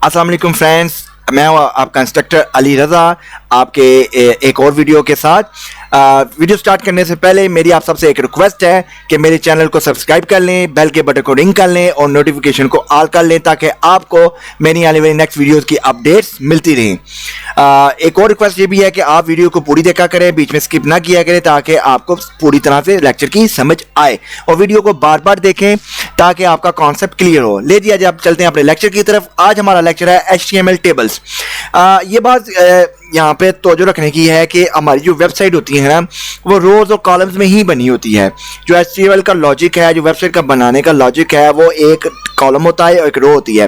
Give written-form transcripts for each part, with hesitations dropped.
अस्सलाम वालेकुम फ्रेंड्स, मैं हूं आपका इंस्ट्रक्टर अली रज़ा आपके एक और वीडियो के साथ। वीडियो स्टार्ट करने से पहले मेरी आप सबसे एक रिक्वेस्ट है कि मेरे चैनल को सब्सक्राइब कर लें, बेल के बटन को रिंग कर लें और नोटिफिकेशन को ऑल कर लें ताकि आपको मेरी आने वाली नेक्स्ट वीडियोस की अपडेट्स मिलती रहें। एक और रिक्वेस्ट ये भी है कि आप वीडियो को पूरी देखा करें, बीच में स्किप ना किया करें ताकि आपको पूरी तरह से लेक्चर की समझ आए और वीडियो को बार बार देखें ताकि आपका कॉन्सेप्ट क्लियर हो। ले जी आज आप चलते हैं अपने लेक्चर की तरफ। आज हमारा लेक्चर है HTML टेबल्स। ये बात यहाँ पे तवज्जो रखने की है कि हमारी जो वेबसाइट होती है ना वो रोज और कॉलम्स में ही बनी होती है। जो HTML का लॉजिक है, जो वेबसाइट का बनाने का लॉजिक है, वो एक कॉलम होता है और एक रो होती है।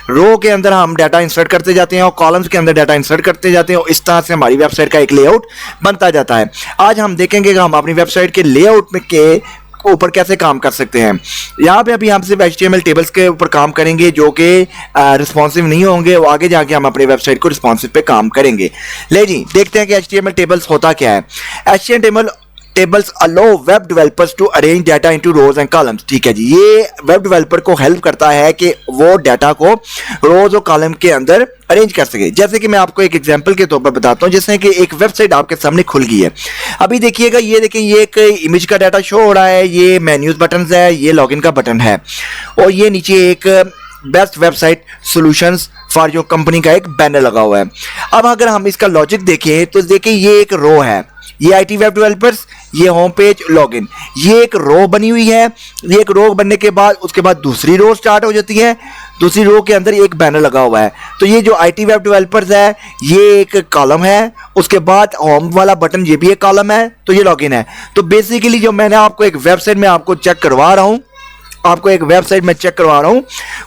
रो के अंदर हम डाटा इंसर्ट करते जाते हैं और कॉलम्स के अंदर डाटा इंसर्ट करते जाते हैं और इस तरह से हमारी वेबसाइट का एक लेआउट बनता जाता है। आज हम देखेंगे कि हम अपनी वेबसाइट के लेआउट में के ऊपर कैसे काम कर सकते हैं। यहाँ पे अभी हम सिर्फ HTML टेबल्स के ऊपर काम करेंगे जो कि रिस्पॉन्सिव नहीं होंगे, वो आगे जाके हम अपनी वेबसाइट को रिस्पॉन्सिव पे काम करेंगे। ले जी देखते हैं कि HTML टेबल्स होता क्या है। HTML tables allow web developers to arrange data into rows and columns. ठीक है जी, ये वेब डेवलपर को हेल्प करता है कि वो डाटा को रोज और कॉलम के अंदर अरेंज कर सके। जैसे कि मैं आपको एक एग्जांपल के तौर पर बताता हूं, जैसे कि एक वेबसाइट आपके सामने खुल गई है। अभी देखिएगा, ये देखें, ये एक इमेज का डाटा शो हो रहा है, ये मेन्यूज बटन है, ये लॉगिन का बटन है और ये नीचे एक best website solutions for your company का एक बैनर लगा हुआ है। अब अगर हम इसका लॉजिक देखें तो देखिए ये एक रो है, ये IT वेब डेवलपर्स, ये होम पेज लॉगिन, ये एक रो बनी हुई है। ये एक रो बनने के बाद उसके बाद दूसरी रो स्टार्ट हो जाती है, दूसरी रो के अंदर एक बैनर लगा हुआ है। तो ये जो IT वेब डेवलपर्स है ये एक कॉलम है, उसके बाद होम वाला बटन ये भी एक कॉलम है, तो ये लॉगिन है। तो बेसिकली जो मैंने आपको एक वेबसाइट में आपको चेक करवा रहा हूँ,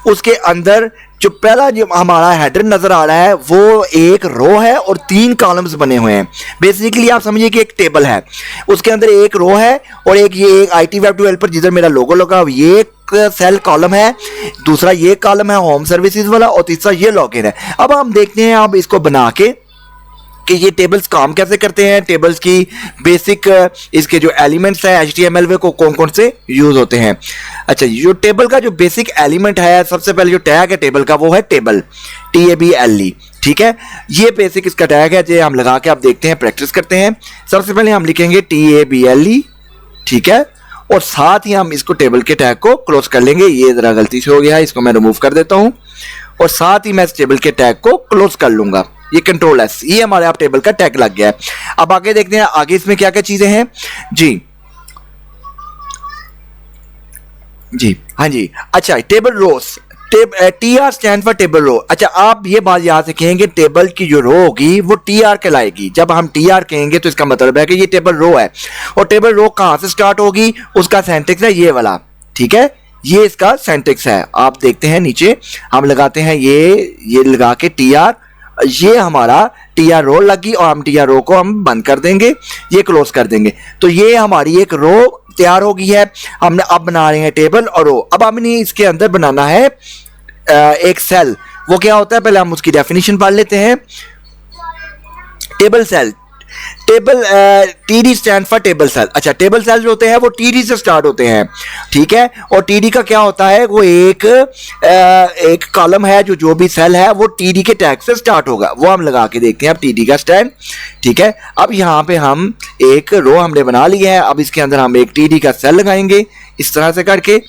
उसके अंदर जो पहला जो हमारा हेडर नजर आ रहा है वो एक रो है और 3 कॉलम्स बने हुए हैं। बेसिकली आप समझिए कि एक टेबल है, उसके अंदर एक रो है और एक ये एक IT वेब डेवलपर जिधर मेरा लोगो लगा, ये एक सेल कॉलम है, दूसरा ये कॉलम है होम सर्विसेज वाला और तीसरा ये लॉगिन है। अब हम देखते हैं अब इसको बना के कि ये टेबल्स काम कैसे करते हैं, टेबल्स की बेसिक इसके जो एलिमेंट्स है HTML में को कौन कौन से यूज होते हैं। अच्छा, जो टेबल का जो बेसिक एलिमेंट है, सबसे पहले जो टैग है टेबल का वो है टेबल, TABLE। ठीक है, ये बेसिक इसका टैग है, जो हम लगा के आप देखते हैं, प्रैक्टिस करते हैं। सबसे पहले हम लिखेंगे TABLE, ठीक है, और साथ ही हम इसको टेबल के टैग को क्लोज कर लेंगे। ये जरा गलती से हो गया है, इसको मैं रिमूव कर देता हूं और साथ ही मैं इस टेबल के टैग को क्लोज कर लूंगा। ये Ctrl+, ये हमारे आप टेबल का टैग लग गया है। अब आगे देखते हैं आगे इसमें क्या क्या चीजें हैं जी। हाँ जी। अच्छा, table rows, TR stand for table row. अच्छा, आप ये बात याद रखेंगे, टेबल की जो रो होगी वो TR कहलाएगी। जब हम TR कहेंगे तो इसका मतलब है कि ये टेबल रो है और टेबल रो कहां से स्टार्ट होगी, उसका सिंटैक्स है ये वाला। ठीक है, ये इसका सिंटैक्स है। आप देखते हैं नीचे हम लगाते हैं ये लगा के TR, ये हमारा TR रो लगी और हम TR रो को हम बंद कर देंगे, ये क्लोज कर देंगे। तो ये हमारी एक रो तैयार हो गई है। हमने अब बना रहे हैं टेबल और रो। अब हमने इसके अंदर बनाना है एक सेल। वो क्या होता है, पहले हम उसकी डेफिनेशन पढ़ लेते हैं। Table cell, table TD stand for table cell. अच्छा, टेबल सेल जो होते हैं वो TD से स्टार्ट होते हैं। ठीक है, और TD का क्या होता है, वो एक कॉलम है, जो भी सेल है वो TD के टैग से स्टार्ट होगा। वो हम लगा के देखते हैं अब TD का स्टैंड। ठीक है, अब यहाँ पे हम एक रो हमने बना ली है। अब इसके अंदर हम एक TD का सेल लगाएंगे इस तरह से करके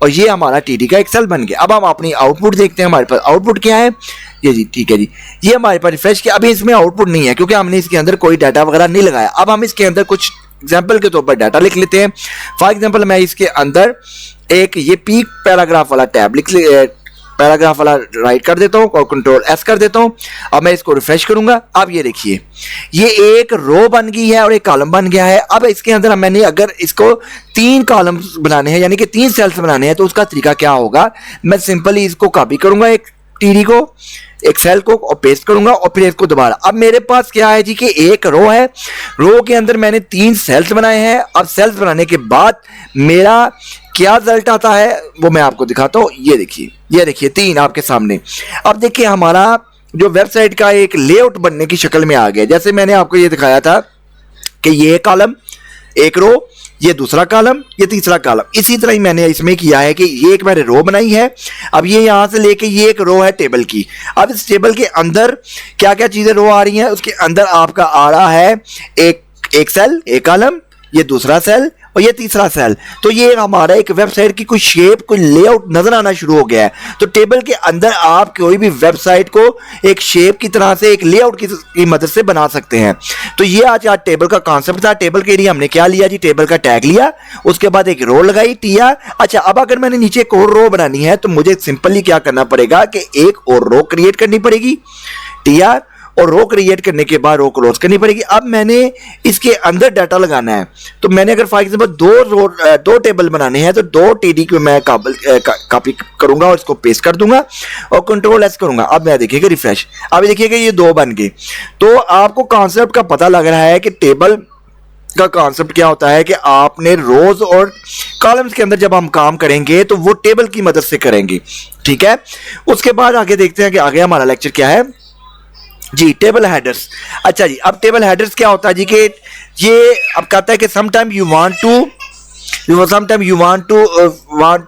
और ये हमारा TD का एक सेल बन गया। अब हम अपनी आउटपुट देखते हैं, हमारे पास आउटपुट क्या है ये जी। ठीक है जी, ये हमारे पास रिफ्रेश किया। अभी इसमें आउटपुट नहीं है क्योंकि हमने इसके अंदर कोई डाटा वगैरह नहीं लगाया। अब हम इसके अंदर कुछ एग्जाम्पल के तौर पर डाटा लिख लेते हैं। फॉर एग्जाम्पल मैं इसके अंदर एक ये पीक पैराग्राफ वाला टैब पैराग्राफ वाला राइट कर देता हूं और Ctrl+S कर देता हूं। अब मैं इसको रिफ्रेश करूंगा। अब ये देखिए, ये एक रो बन गई है और एक कॉलम बन गया है। अब इसके अंदर मैंने अगर इसको 3 कॉलम्स बनाने हैं यानी कि 3 सेल्स बनाने हैं तो उसका तरीका क्या होगा, मैं सिंपली इसको कॉपी करूंगा, एक TD को, एक सेल को, और पेस्ट करूंगा और फिर इसको दोबारा। अब मेरे पास क्या है जी कि एक रो है, रो के अंदर मैंने 3 सेल्स बनाए हैं। अब सेल्स बनाने के बाद मेरा क्या रिजल्ट आता है वो मैं आपको दिखाता हूं। ये देखिए 3 आपके सामने। अब देखिए हमारा जो वेबसाइट का एक लेआउट बनने की शक्ल में आ गया। जैसे मैंने आपको ये दिखाया था कि ये कॉलम, एक रो, ये दूसरा कॉलम, ये तीसरा कॉलम। इसी तरह ही मैंने इसमें किया है कि ये एक मैंने रो बनाई है। अब ये यहां से लेके ये एक रो है टेबल की। अब इस टेबल के अंदर क्या क्या चीजें रो आ रही हैं, उसके अंदर आपका आ रहा है एक सेल, एक कॉलम, ये दूसरा सेल और ये तीसरा सेल। तो ये हमारा एक वेबसाइट की कोई शेप, कोई लेआउट नजर आना शुरू हो गया है। तो टेबल के अंदर आप कोई भी वेबसाइट को एक शेप की तरह से, एक लेआउट की मदद से बना सकते हैं। तो ये आज टेबल का कॉन्सेप्ट था। टेबल के लिए हमने क्या लिया जी, टेबल का टैग लिया, उसके बाद एक रो लगाई टीआर। अच्छा, अब अगर मैंने नीचे एक और रो बनानी है तो मुझे सिंपली क्या करना पड़ेगा कि एक और रो क्रिएट करनी पड़ेगी, टीआर, और रो क्रिएट करने के बाद रो क्लोज करनी पड़ेगी। अब मैंने इसके अंदर डाटा लगाना है। तो मैंने अगर फॉर एग्जांपल दो टेबल बनाने हैं तो 2 टीडी को मैं कॉपी करूंगा और इसको पेस्ट कर दूंगा और कंट्रोल एस करूंगा। अब मैं देखिएगा रिफ्रेश, अब देखिएगा ये 2 बन गए। तो आपको कॉन्सेप्ट का पता लग रहा है कि टेबल का कॉन्सेप्ट क्या होता है कि आपने रोज और कॉलम्स के अंदर जब हम काम करेंगे तो वो टेबल की मदद से करेंगे। ठीक है, उसके बाद आगे देखते हैं कि आगे हमारा लेक्चर क्या है जी, टेबल हेडर्स। अच्छा जी, अब टेबल हेडर्स क्या होता है जी, कि ये अब कहता है कि sometime you want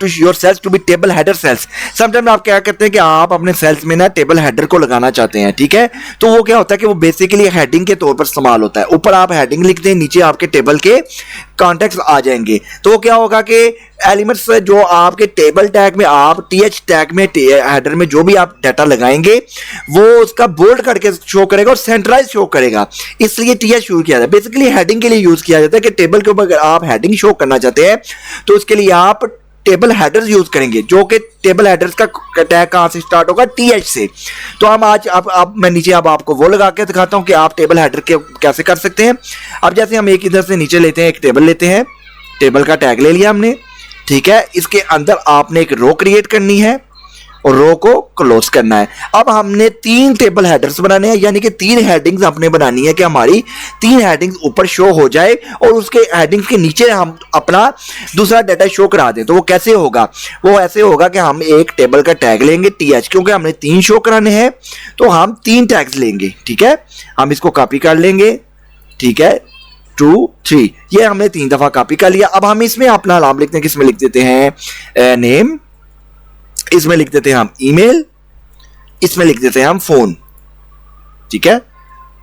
to your cells to be table header cells. Sometime आप क्या करते हैं कि आप अपने सेल्स में ना टेबल हेडर को लगाना चाहते हैं। ठीक है, तो वो क्या होता है कि वो बेसिकली हेडिंग के तौर पर इस्तेमाल होता है। ऊपर आप हेडिंग लिखते हैं, नीचे आपके टेबल के कॉन्टेक्स्ट आ जाएंगे। तो वो क्या होगा कि एलिमेंट्स जो आपके टेबल टैग में, आप टीएच टैग में, हेडर में जो भी आप डाटा लगाएंगे वो उसका बोल्ड करके शो करेगा और सेंट्रलाइज शो करेगा। इसलिए टीएच शुरू किया जाता है। बेसिकली हेडिंग के लिए यूज किया जाता है कि टेबल के ऊपर अगर आप हेडिंग शो करना चाहते हैं तो उसके लिए आप टेबल हेडर्स यूज करेंगे, जो कि टेबल हेडर्स का टैग कहां से स्टार्ट होगा, टीएच से। तो हम आज अब मैं नीचे अब आपको वो लगा के दिखाता हूं कि आप टेबल हेडर के कैसे कर सकते हैं। अब जैसे हम एक इधर से नीचे लेते हैं, एक टेबल लेते हैं, टेबल का टैग ले लिया हमने। ठीक है, इसके अंदर आपने एक रो क्रिएट करनी है और रो को क्लोज करना है। अब हमने 3 टेबल हेडर्स बनाने हैं, यानी कि 3 हेडिंग्स आपने बनानी है कि हमारी 3 हेडिंग्स ऊपर शो हो जाए और उसके हेडिंग्स के नीचे हम अपना दूसरा डाटा शो करा दें। तो वो कैसे होगा, वो ऐसे होगा कि हम एक टेबल का टैग लेंगे टीएच, क्योंकि हमने 3 शो कराने हैं तो हम 3 टैग्स लेंगे। ठीक है, हम इसको कॉपी कर लेंगे। ठीक है, 2 3, ये हमने 3 दफा कॉपी कर लिया। अब हम इसमें अपना नाम लिखते हैं, किसमें लिख देते हैं नेम, इसमें लिख देते हैं हम ईमेल, इसमें लिख देते हैं हम फोन। ठीक है,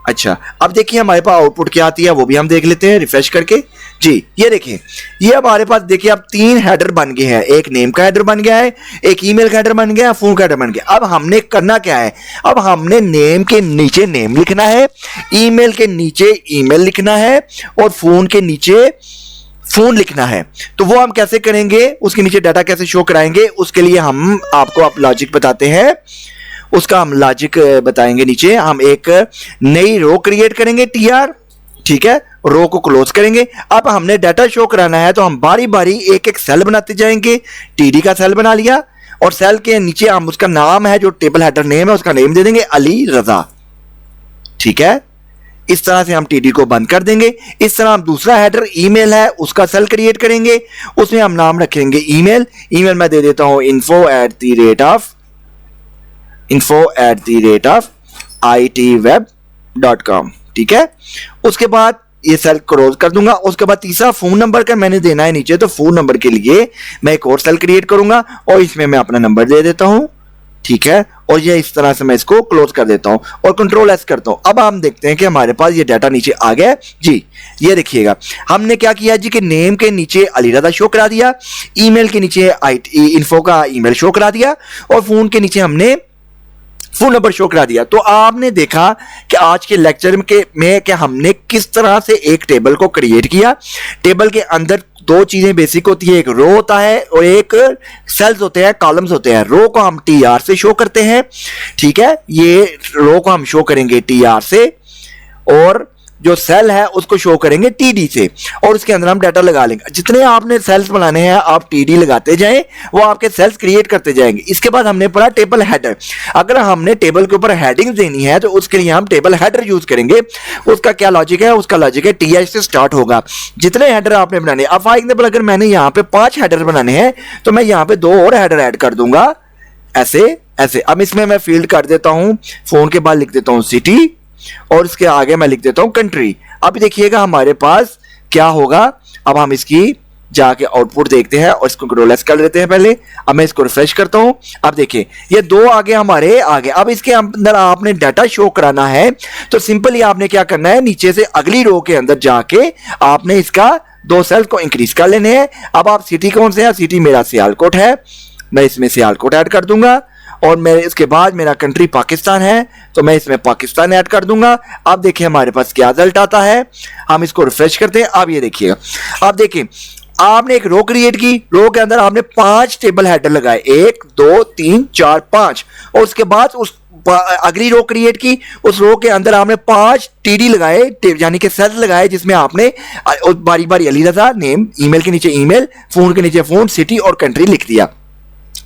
अच्छा अब देखिए हमारे पास आउटपुट क्या आती है वो भी हम देख लेते हैं रिफ्रेश करके जी। ये देखिए, ये हमारे पास देखिए अब 3 हेडर बन गए हैं। एक नेम का हेडर बन गया है, एक ईमेल का हेडर बन गया है, फोन का हेडर बन गया। अब हमने करना क्या है, अब हमने नेम के नीचे नेम लिखना है, ईमेल के नीचे ईमेल लिखना है और फोन के नीचे फोन लिखना है। तो वो हम कैसे करेंगे, उसके नीचे डाटा कैसे शो कराएंगे, उसके लिए हम आपको अब लॉजिक बताते हैं। उसका हम लॉजिक बताएंगे। नीचे हम एक नई रो क्रिएट करेंगे टीआर। ठीक है, रो को क्लोज करेंगे। अब हमने डाटा शो कराना है तो हम बारी बारी एक एक सेल बनाते जाएंगे। टीडी का सेल बना लिया और सेल के नीचे हम उसका नाम है, जो टेबल हेडर नेम है, उसका नेम दे देंगे अली रजा। ठीक है, इस तरह से हम टीडी को बंद कर देंगे। इस तरह हम दूसरा हेडर ईमेल है, उसका सेल क्रिएट करेंगे, उसमें हम नाम रखेंगे ईमेल। ईमेल मैं दे देता हूं info@itweb.com। ठीक है, उसके बाद ये सेल क्लोज कर दूंगा। उसके बाद तीसरा फोन नंबर का मैंने देना है नीचे, तो फोन नंबर के लिए मैं एक और सेल क्रिएट करूंगा और इसमें मैं अपना नंबर दे देता हूं। ठीक है, और ये इस तरह से मैं इसको क्लोज कर देता हूं और कंट्रोल एस करता हूं। अब हम देखते हैं कि हमारे पास ये डाटा नीचे आ गया जी। ये देखिएगा हमने क्या किया जी कि नेम के नीचे अली रजा शो करा दिया, ईमेल के नीचे इन्फो का ईमेल शो करा दिया और फोन के नीचे हमने फोन नंबर शो करा दिया। तो आपने देखा कि आज के लेक्चर में कि हमने किस तरह से एक टेबल को क्रिएट किया। टेबल के अंदर 2 चीजें बेसिक होती है, एक रो होता है और एक सेल्स होते हैं, कॉलम्स होते हैं। रो को हम टीआर से शो करते हैं। ठीक है, ये रो को हम शो करेंगे टीआर से और जो सेल है उसको शो करेंगे टीडी से और उसके अंदर हम डाटा लगा लेंगे। जितने आपने सेल्स बनाने हैं आप टीडी लगाते जाएं, वो आपके सेल्स क्रिएट करते जाएंगे। इसके बाद हमने पढ़ा टेबल हेडर। अगर हमने टेबल के ऊपर हेडिंग देनी है तो उसके लिए हम टेबल हेडर यूज करेंगे। उसका क्या लॉजिक है, उसका लॉजिक है टीएच से स्टार्ट होगा। जितने हेडर आपने बनाने, अब फॉर एग्जांपल अगर मैंने यहाँ पे 5 हेडर बनाने हैं तो मैं यहाँ पे 2 और हेडर ऐड कर दूंगा, ऐसे ऐसे। अब इसमें मैं फील्ड कर देता हूं, फोन के बाद लिख देता हूं सिटी और इसके आगे मैं लिख देता हूं कंट्री। अब देखिएगा हमारे पास क्या होगा, अब हम इसकी जाके आउटपुट देखते हैं और इसको कंट्रोल एस कर देते हैं पहले। अब मैं इसको रिफ्रेश करता हूं। अब देखिए ये 2 आगे हमारे आगे। अब इसके अंदर आपने डाटा शो कराना है तो सिंपली आपने क्या करना है, नीचे से अगली रो के अंदर जाके आपने इसका 2 सेल को इंक्रीज कर लेने हैं। अब आप सिटी कौन से है, सिटी मेरा सियालकोट है, मैं इसमें सियालकोट ऐड कर दूंगा। और मैं इसके बाद मेरा कंट्री पाकिस्तान है तो मैं इसमें पाकिस्तान ऐड कर दूंगा। अब देखिए हमारे पास क्या रिजल्ट आता है, हम इसको रिफ्रेश करते हैं। अब ये देखिएगा, अब देखिए आपने एक रो क्रिएट की, रो के अंदर आपने 5 टेबल हेडर लगाए, 1 2 3 4 5, और उसके बाद उस अगली रो क्रिएट की, उस रो के अंदर आपने 5 टीडी लगाए, यानी कि सेल लगाए, जिसमें आपने बारी बारी अली रजा नेम, ईमेल के नीचे ईमेल, फोन के नीचे फोन, सिटी और कंट्री लिख दिया।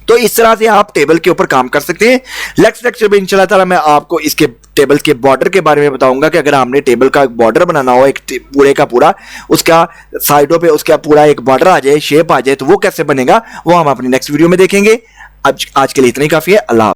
तो इस तरह से आप टेबल के ऊपर काम कर सकते हैं। नेक्स्ट लेक्चर में इंशाल्लाह ताला मैं आपको इसके टेबल के बॉर्डर के बारे में बताऊंगा कि अगर हमने टेबल का बॉर्डर बनाना हो एक पूरे का पूरा, उसका साइडों पे उसका पूरा एक बॉर्डर आ जाए, शेप आ जाए, तो वो कैसे बनेगा वो हम अपनी नेक्स्ट वीडियो में देखेंगे। आज के लिए इतना ही काफी है। अल्लाह।